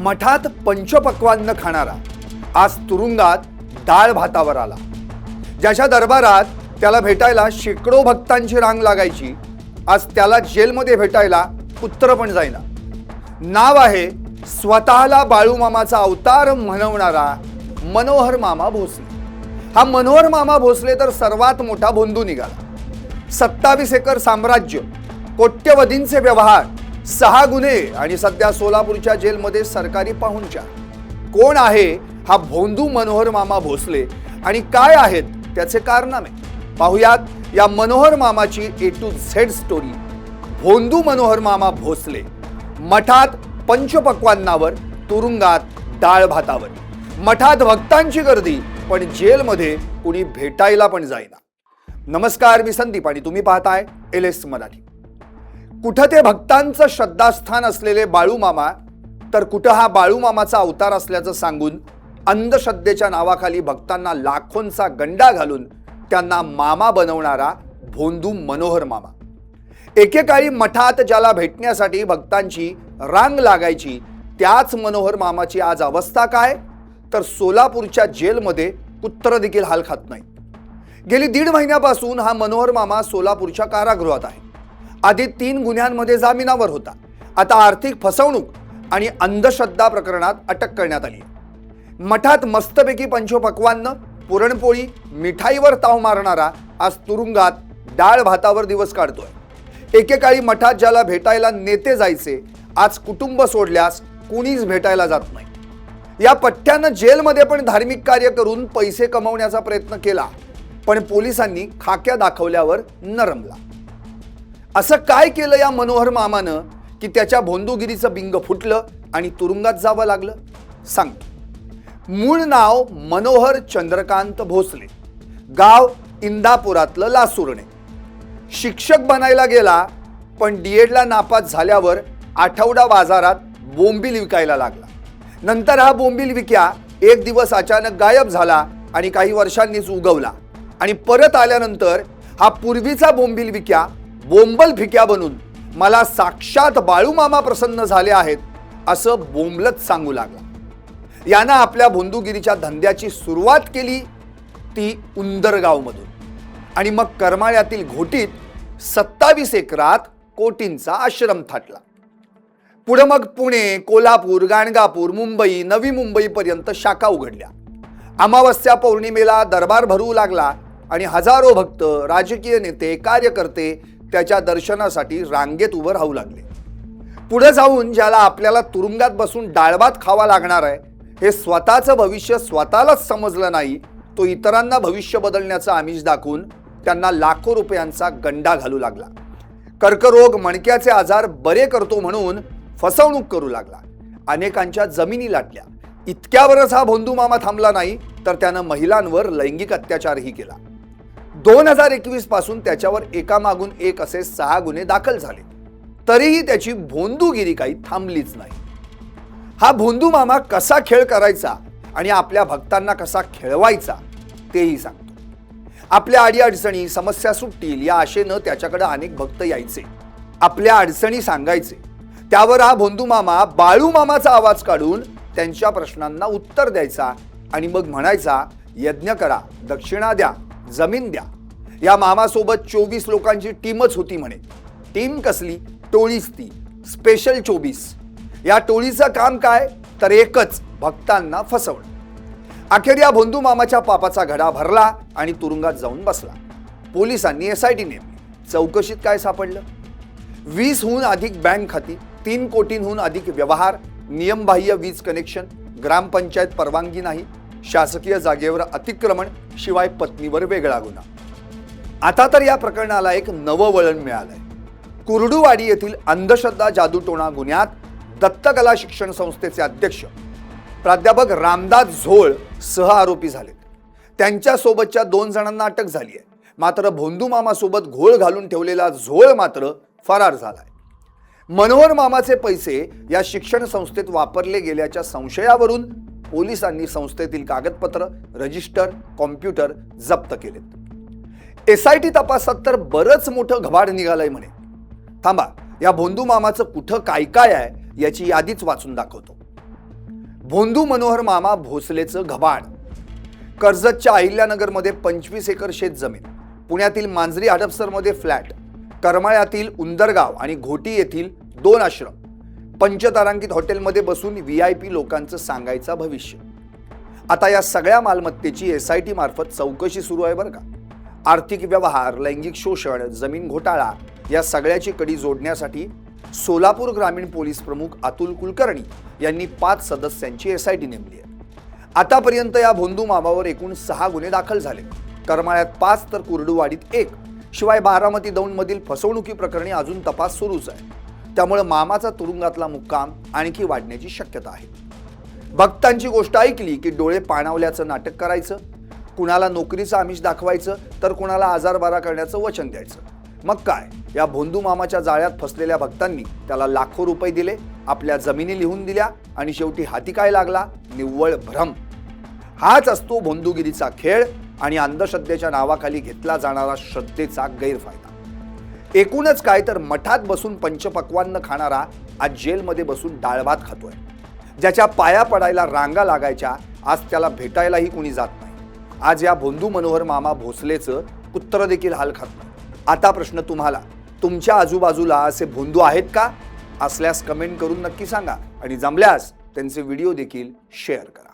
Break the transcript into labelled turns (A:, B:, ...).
A: मठात पंचपक्वान्न खाणारा आज तुरुंगात डाळ भातावर आला। ज्याच्या दरबारात त्याला भेटायला शेकडो भक्तांची रांग लागायची, आज त्याला जेलमध्ये भेटायला कुत्र पण जाईना। नाव आहे स्वतःला बाळूमामाचा अवतार म्हणवणारा मनोहर मामा भोसले। हा मनोहर मामा भोसले तर सर्वात मोठा भोंदू निघाला। 27 एकर साम्राज्य, कोट्यवधींचे व्यवहार, 6 गुन्हे आणि सध्या सोलापूरच्या जेलमध्ये सरकारी पाहुणचार। कोण आहे हा भोंदू मनोहर मामा भोसले आणि काय आहेत त्याचे कारनामे? पाहुयात या मनोहर मामाची A to Z स्टोरी। भोंदू मनोहर मामा भोसले मठात पंचपक्वान्नावर, तुरुंगात डाळ भातावर। मठात भक्तांची गर्दी पण जेलमध्ये कुणी भेटायला पण जाईना। नमस्कार, मी संदीप आणि तुम्ही पाहताय LS मराठी। कुठं ते भक्तांचं श्रद्धास्थान असलेले बाळूमामा, तर कुठं हा बाळूमामाचा अवतार असल्याचं सांगून अंधश्रद्धेच्या नावाखाली भक्तांना लाखोंचा गंडा घालून त्यांना मामा बनवणारा भोंदू मनोहर मामा। एकेकाळी मठात ज्याला भेटण्यासाठी भक्तांची रांग लागायची, त्याच मनोहर मामाची आज अवस्था काय? तर सोलापूरच्या जेलमध्ये कुत्र देखील हाल खात नाही। गेली 1.5 महिन्यापासून हा मनोहर मामा सोलापूरच्या कारागृहात आहे। आधी 3 गुन्ह्यांमध्ये जामिनावर होता। आता आर्थिक फसवणूक आणि अंधश्रद्धा प्रकरणात अटक करण्यात आली। मठात मस्तपैकी पंचपक्वान्न, पुरणपोळी, मिठाईवर ताव मारणारा आज तुरुंगात डाळ भातावर दिवस काढतोय। एकेकाळी मठात ज्याला भेटायला नेते जायचे, आज कुटुंब सोडल्यास कुणीच भेटायला जात नाही। या पठ्ठ्यानं जेलमध्ये पण धार्मिक कार्य करून पैसे कमवण्याचा प्रयत्न केला, पण पोलिसांनी खाक्या दाखवल्यावर नरमला। असं काय केलं या मनोहर मामानं की त्याच्या भोंदूगिरीचं बिंग फुटलं आणि तुरुंगात जावं लागलं? सांगतो। मूळ नाव मनोहर चंद्रकांत भोसले, गाव इंदापुरातलं लासुर्णे। शिक्षक बनायला गेला, पण D.Ed.ला नापास झाल्यावर आठवडा बाजारात बोंबील विकायला लागला। नंतर हा बोंबील विक्या एक दिवस अचानक गायब झाला आणि काही वर्षांनीच उगवला आणि परत आल्यानंतर हा पूर्वीचा बोंबील विक्या बोंबल फिक्या बनून मला साक्षात बाळूमामा प्रसन्न झाले आहेत असं बोंबलत सांगू लागला। यानं आपल्या भोंदूगिरीच्या धंद्याची सुरुवात केली ती उंदरगावमधून आणि मग करमाळ्यातील घोटीत 27 एकरात कोटींचा आश्रम थाटला। पुढे मग पुणे, कोल्हापूर, गाणगापूर, मुंबई, नवी मुंबईपर्यंत शाखा उघडल्या। अमावस्या पौर्णिमेला दरबार भरू लागला आणि हजारो भक्त, राजकीय नेते, कार्यकर्ते त्याच्या दर्शनासाठी रांगेत उभं राहू लागले। पुढे जाऊन ज्याला आपल्याला तुरुंगात बसून डाळभात खावा लागणार आहे हे स्वतःचं भविष्य स्वतःलाच समजलं नाही, तो इतरांना भविष्य बदलण्याचं आमिष दाखवून त्यांना लाखो रुपयांचा गंडा घालू लागला। कर्करोग, मणक्याचे आजार बरे करतो म्हणून फसवणूक करू लागला। अनेकांच्या जमिनी लाटल्या। इतक्यावरच हा भोंदू मामा थांबला नाही, तर त्यानं महिलांवर लैंगिक अत्याचारही केला। 2021 पासून त्याच्यावर एकामागून एक असे 6 गुन्हे दाखल झाले, तरीही त्याची भोंदूगिरी काही थांबलीच नाही। हा भोंदू मामा कसा खेळ करायचा आणि आपल्या भक्तांना कसा खेळवायचा तेही सांगतो। आपल्या अडीअडचणी, समस्या सुटतील या आशेनं त्याच्याकडे अनेक भक्त यायचे, आपल्या अडचणी सांगायचे। त्यावर हा भोंदू मामा बाळूमामाचा आवाज काढून त्यांच्या प्रश्नांना उत्तर द्यायचा आणि मग म्हणायचा, यज्ञ करा, दक्षिणा द्या, जमीन द्या। या मामासोबत 24 लोकांची टीमच होती म्हणे। टीम कसली? टोळीच ती, स्पेशल 24। या टोळीचं काम काय? तर एकच, भक्तांना फसवणं। अखेर या भोंदू मामाच्या पापाचा घडा भरला आणि तुरुंगात जाऊन बसला। पोलिसांनी SIT नेमली। चौकशीत काय सापडलं? 20हून अधिक बँक खाती, 3 कोटींहून अधिक व्यवहार, नियमबाह्य वीज कनेक्शन, ग्रामपंचायत परवानगी नाही, शासकीय जागेवर अतिक्रमण, शिवाय पत्नीवर वेगळा गुन्हा। आता तर या प्रकरणाला एक नवं वळण मिळालंय। कुर्डुवाडी येथील अंधश्रद्धा जादूटोणा गुन्ह्यात दत्तकला शिक्षण संस्थेचे अध्यक्ष प्राध्यापक रामदास झोळ सह आरोपी झालेत। त्यांच्यासोबतच्या 2 जणांना अटक झाली आहे। मात्र भोंदू मामासोबत घोळ घालून ठेवलेला झोळ मात्र फरार झालाय। मनोहर मामाचे पैसे या शिक्षण संस्थेत वापरले गेल्याच्या संशयावरून पोलिसांनी संस्थेतील कागदपत्र, रजिस्टर, कॉम्प्युटर जप्त केलेत। SIT तपासात तर बरंच मोठं घबाड निघालंय म्हणे। थांबा, या भोंदू मामाचं कुठं काय काय आहे याची यादीच वाचून दाखवतो। भोंदू मनोहर मामा भोसलेचं घबाड. कर्जतच्या अहिल्यानगरमध्ये 25 एकर शेत जमीन, पुण्यातील मांजरी हडपसरमध्ये फ्लॅट, करमाळ्यातील उंदरगाव आणि घोटी येथील 2 आश्रम, पंचतारांकित हॉटेलमध्ये बसून VIP लोकांचं सांगायचं भविष्य. आता या सगळ्या मालमत्तेची SIT मार्फत चौकशी सुरू आहे बरं का. आर्थिक व्यवहार, लैंगिक शोषण, जमीन घोटाळा या सगळ्याची कडी जोडण्यासाठी सोलापूर ग्रामीण पोलीस प्रमुख अतुल कुलकर्णी यांनी 5 सदस्यांची SIT नेमली आहे. आतापर्यंत या भोंदू मामावर एकूण 6 गुन्हे दाखल झाले. करमाळ्यात 5 तर कुर्डुवाडीत 1. शिवाय बारामती दौंडमधील फसवणुकी प्रकरणी अजून तपास सुरूच आहे. त्यामुळे मामाचा तुरुंगातला मुक्काम आणखी वाढण्याची शक्यता आहे. भक्तांची गोष्ट ऐकली की डोळे पाणावल्याचं नाटक करायचं, कुणाला नोकरीचं आमिष दाखवायचं तर कुणाला आजार बरा करण्याचं वचन द्यायचं. मग काय, या भोंदू मामाच्या जाळ्यात फसलेल्या भक्तांनी त्याला लाखो रुपये दिले, आपल्या जमिनी लिहून दिल्या आणि शेवटी हाती काय लागला? निव्वळ भ्रम. हाच असतो भोंदूगिरीचा खेळ आणि अंधश्रद्धेच्या नावाखाली घेतला जाणारा श्रद्धेचा गैरफायदा. एकूणच काय तर मठात बसून पंचपक्वान्न खाणारा आज जेलमध्ये बसून डाळभात खातोय. ज्याच्या पाया पडायला रांगा लागायच्या, आज त्याला भेटायलाही कोणी जात नाही. आज या भोंदू मनोहर मामा भोसलेचं कुत्र देखील हाल खात नाही. आता प्रश्न तुम्हाला, तुमच्या आजूबाजूला असे भोंदू आहेत का? असल्यास कमेंट करून नक्की सांगा आणि जमल्यास त्यांचे व्हिडिओ देखील शेअर करा.